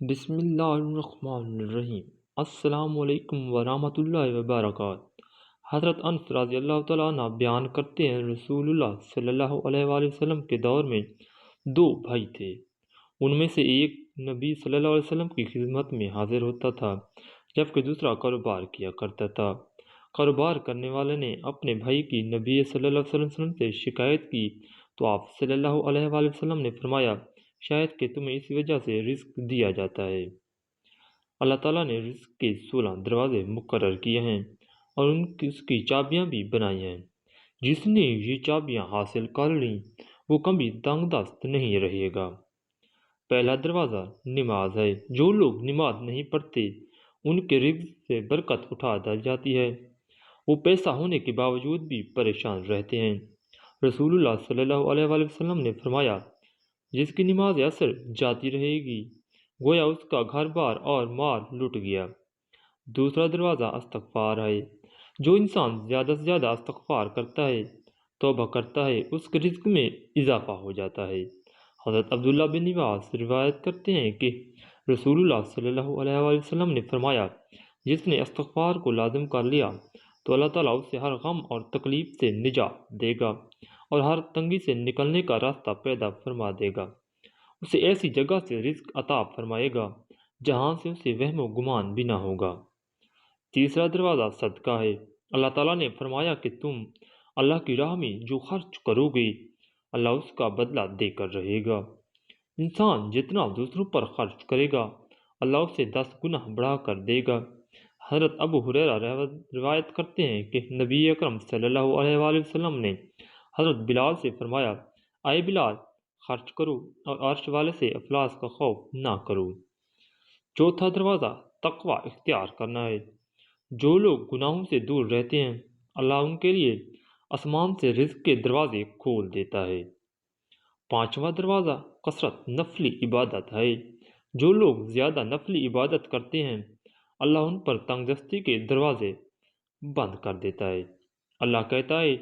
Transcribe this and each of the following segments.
بسم اللہ الرحمن الرحیم۔ السلام علیکم ورحمۃ اللہ وبرکاتہ۔ حضرت انس رضی اللہ تعالیٰ عنہ بیان کرتے ہیں، رسول اللہ صلی اللہ علیہ وآلہ وسلم کے دور میں دو بھائی تھے۔ ان میں سے ایک نبی صلی اللہ علیہ وسلم کی خدمت میں حاضر ہوتا تھا، جبکہ دوسرا کاروبار کیا کرتا تھا۔ کاروبار کرنے والے نے اپنے بھائی کی نبی صلی اللہ علیہ وسلم سے شکایت کی تو آپ صلی اللہ علیہ وآلہ وسلم نے فرمایا، شاید کہ تمہیں اس وجہ سے رزق دیا جاتا ہے۔ اللہ تعالیٰ نے رزق کے 16 دروازے مقرر کیے ہیں اور اس کی چابیاں بھی بنائی ہیں۔ جس نے یہ چابیاں حاصل کر لیں وہ کبھی تنگ دست نہیں رہے گا۔ پہلا دروازہ نماز ہے۔ جو لوگ نماز نہیں پڑھتے ان کے رزق سے برکت اٹھا دی جاتی ہے۔ وہ پیسہ ہونے کے باوجود بھی پریشان رہتے ہیں۔ رسول اللہ صلی اللہ علیہ وآلہ وسلم نے فرمایا، جس کی نماز اثر جاتی رہے گی گویا اس کا گھر بار اور مال لٹ گیا۔ دوسرا دروازہ استغفار ہے۔ جو انسان زیادہ سے زیادہ استغفار کرتا ہے، توبہ کرتا ہے، اس کے رزق میں اضافہ ہو جاتا ہے۔ حضرت عبداللہ بن نواس روایت کرتے ہیں کہ رسول اللہ صلی اللہ علیہ وآلہ وسلم نے فرمایا، جس نے استغفار کو لازم کر لیا تو اللہ تعالیٰ اسے ہر غم اور تکلیف سے نجات دے گا اور ہر تنگی سے نکلنے کا راستہ پیدا فرما دے گا۔ اسے ایسی جگہ سے رزق عطا فرمائے گا جہاں سے اسے وہم و گمان بھی نہ ہوگا۔ تیسرا دروازہ صدقہ ہے۔ اللہ تعالیٰ نے فرمایا کہ تم اللہ کی راہ میں جو خرچ کرو گے اللہ اس کا بدلہ دے کر رہے گا۔ انسان جتنا دوسروں پر خرچ کرے گا اللہ اسے 10 گنا بڑھا کر دے گا۔ حضرت ابو ہریرہ روایت کرتے ہیں کہ نبی اکرم صلی اللہ علیہ وآلہ وسلم نے حضرت بلال سے فرمایا، اے بلال، خرچ کرو اور عرش والے سے افلاس کا خوف نہ کرو۔ چوتھا دروازہ تقوی اختیار کرنا ہے۔ جو لوگ گناہوں سے دور رہتے ہیں اللہ ان کے لیے آسمان سے رزق کے دروازے کھول دیتا ہے۔ پانچواں دروازہ کثرت نفلی عبادت ہے۔ جو لوگ زیادہ نفلی عبادت کرتے ہیں اللہ ان پر تنگ دستی کے دروازے بند کر دیتا ہے۔ اللہ کہتا ہے،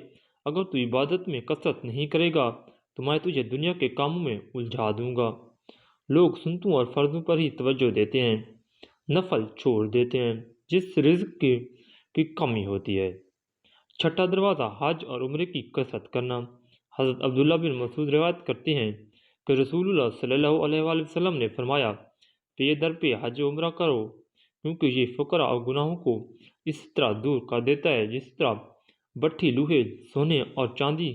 اگر تو عبادت میں کثرت نہیں کرے گا تو میں تجھے دنیا کے کاموں میں الجھا دوں گا۔ لوگ سنتوں اور فرضوں پر ہی توجہ دیتے ہیں، نفل چھوڑ دیتے ہیں جس رزق کی کمی ہوتی ہے۔ چھٹا دروازہ حج اور عمرے کی کثرت کرنا۔ حضرت عبداللہ بن مسعود روایت کرتے ہیں کہ رسول اللہ صلی اللہ علیہ وآلہ وسلم نے فرمایا، پے در پہ حج و عمرہ کرو، کیونکہ یہ فقراء اور گناہوں کو اس طرح دور کر دیتا ہے جس طرح بٹھی لوہے، سونے اور چاندی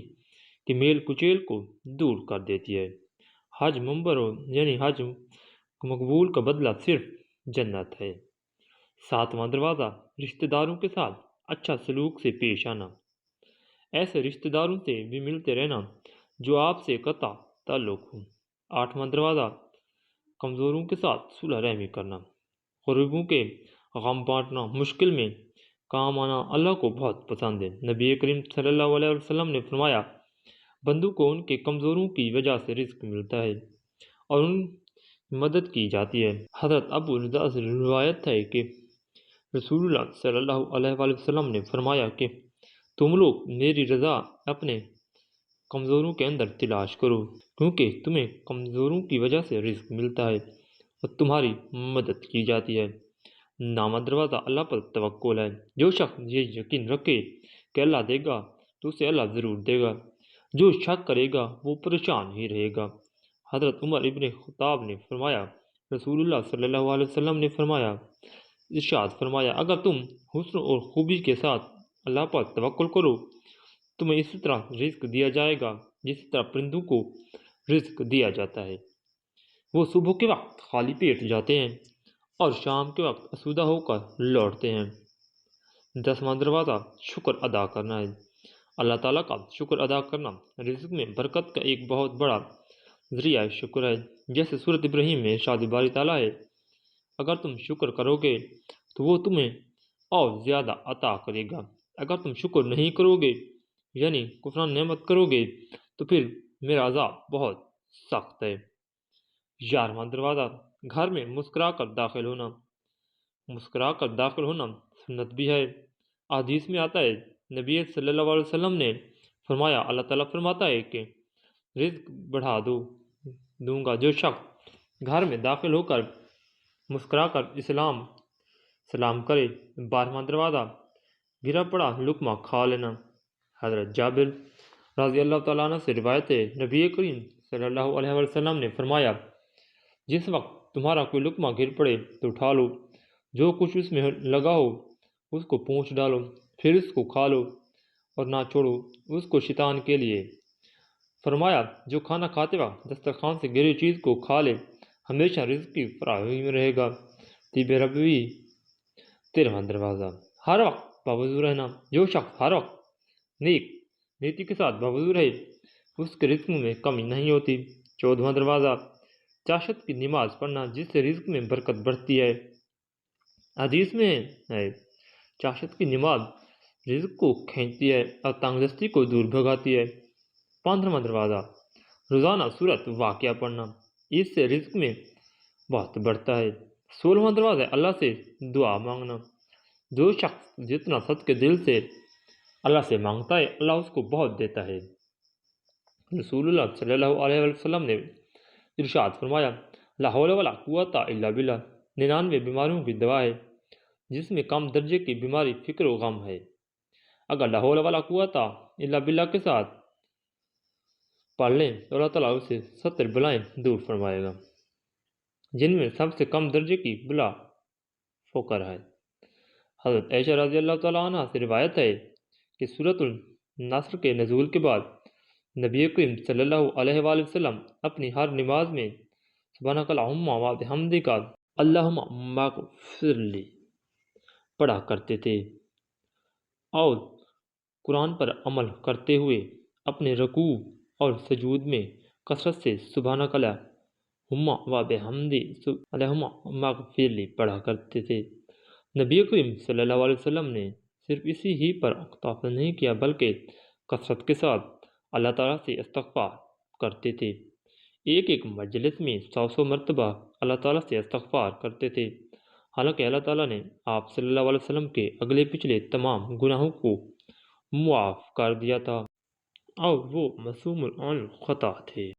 کے میل کچیل کو دور کر دیتی ہے۔ حج مبرور یعنی حج مقبول کا بدلہ صرف جنت ہے۔ ساتواں دروازہ رشتہ داروں کے ساتھ اچھا سلوک سے پیش آنا۔ ایسے رشتہ داروں سے بھی ملتے رہنا جو آپ سے قطع تعلق ہو۔ آٹھواں دروازہ کمزوروں کے ساتھ صلح رحمی کرنا۔ غریبوں کے غم بانٹنا، مشکل میں کام آنا اللہ کو بہت پسند ہے۔ نبی کریم صلی اللہ علیہ وسلم نے فرمایا، بندوں کو ان کے کمزوروں کی وجہ سے رزق ملتا ہے اور ان کی مدد کی جاتی ہے۔ حضرت ابو رضا سے روایت ہے کہ رسول اللہ صلی اللہ علیہ وآلہ وسلم نے فرمایا کہ تم لوگ میری رضا اپنے کمزوروں کے اندر تلاش کرو، کیونکہ تمہیں کمزوروں کی وجہ سے رزق ملتا ہے اور تمہاری مدد کی جاتی ہے۔ نامہ دروازہ اللہ پر توکل ہے۔ جو شخص یہ یقین رکھے کہ اللہ دے گا تو اسے اللہ ضرور دے گا، جو شک کرے گا وہ پریشان ہی رہے گا۔ حضرت عمر ابن خطاب نے فرمایا، رسول اللہ صلی اللہ علیہ وسلم نے ارشاد فرمایا، اگر تم حسن اور خوبی کے ساتھ اللہ پر توکل کرو تمہیں اسی طرح رزق دیا جائے گا جس طرح پرندوں کو رزق دیا جاتا ہے۔ وہ صبح کے وقت خالی پیٹ جاتے ہیں اور شام کے وقت آسودہ ہو کر لوٹتے ہیں۔ 10واں دروازہ شکر ادا کرنا ہے۔ اللہ تعالیٰ کا شکر ادا کرنا رزق میں برکت کا ایک بہت بڑا ذریعہ شکر ہے۔ جیسے سورۃ ابراہیم میں ارشاد باری تعالیٰ ہے، اگر تم شکر کرو گے تو وہ تمہیں اور زیادہ عطا کرے گا، اگر تم شکر نہیں کرو گے یعنی کفران نعمت کرو گے تو پھر میرا عذاب بہت سخت ہے۔ 11واں دروازہ گھر میں مسکرا کر داخل ہونا۔ مسکرا کر داخل ہونا سنت بھی ہے۔ حدیث میں آتا ہے، نبی صلی اللہ علیہ وسلم نے فرمایا، اللہ تعالیٰ فرماتا ہے کہ رزق بڑھا دوں گا۔ جو شخص گھر میں داخل ہو کر مسکرا کر سلام کرے۔ 12واں دروازہ گرا پڑا لقمہ کھا لینا۔ حضرت جابر رضی اللہ تعالیٰ عنہ سے روایت ہے، نبی کریم صلی اللہ علیہ وسلم نے فرمایا، جس وقت تمہارا کوئی لقمہ گر پڑے تو اٹھا لو، جو کچھ اس میں لگا ہو اس کو پونچھ ڈالو، پھر اس کو کھا لو اور نہ چھوڑو اس کو شیطان کے لیے۔ فرمایا، جو کھانا کھاتے وقت دسترخوان سے گری چیز کو کھا لے ہمیشہ رزق کی فراہمی میں رہے گا۔ طب ربوی 13واں دروازہ ہر وقت باوضو رہنا۔ جو شخص ہر وقت نیتی کے ساتھ باوضو رہے اس کے رزق میں کمی نہیں ہوتی۔ 14واں دروازہ چاشت کی نماز پڑھنا، جس سے رزق میں برکت بڑھتی ہے۔ حدیث میں ہے، چاشت کی نماز رزق کو کھینچتی ہے اور تنگ دستی کو دور بھگاتی ہے۔ 15واں دروازہ روزانہ سورت واقعہ پڑھنا، اس سے رزق میں بہت بڑھتا ہے۔ 16واں دروازہ اللہ سے دعا مانگنا۔ جو شخص جتنا صدقے دل سے اللہ سے مانگتا ہے اللہ اس کو بہت دیتا ہے۔ رسول اللہ صلی اللہ علیہ وسلم نے ارشاد فرمایا، لا حول ولا قوت الا باللہ 99 بیماریوں کی دوا ہے، جس میں کم درجے کی بیماری فکر و غم ہے۔ اگر لا حول ولا قوت الا باللہ کے ساتھ پڑھ لیں تو اللہ تعالیٰ اسے 70 بلائیں دور فرمائے گا، جن میں سب سے کم درجے کی بلا فقر ہے۔ حضرت عائشہ رضی اللہ تعالیٰ عنہ سے روایت ہے کہ سورۃ النصر کے نزول کے بعد نبی کریم صلی اللہ علیہ وآلہ وسلم اپنی ہر نماز میں سبحانک اللہم و بحمدک اللہم اغفر لی پڑھا کرتے تھے، اور قرآن پر عمل کرتے ہوئے اپنے رکوع اور سجود میں کثرت سے سبحانک اللہم و بحمدک اللہم اغفر لی پڑھا کرتے تھے۔ نبی کریم صلی اللہ علیہ وسلم نے صرف اسی ہی پر اکتفا نہیں کیا بلکہ کثرت کے ساتھ اللہ تعالیٰ سے استغفار کرتے تھے۔ ایک مجلس میں 100 مرتبہ اللہ تعالیٰ سے استغفار کرتے تھے، حالانکہ اللہ تعالیٰ نے آپ صلی اللہ علیہ وسلم کے اگلے پچھلے تمام گناہوں کو معاف کر دیا تھا اور وہ معصوم عن الخطا تھے۔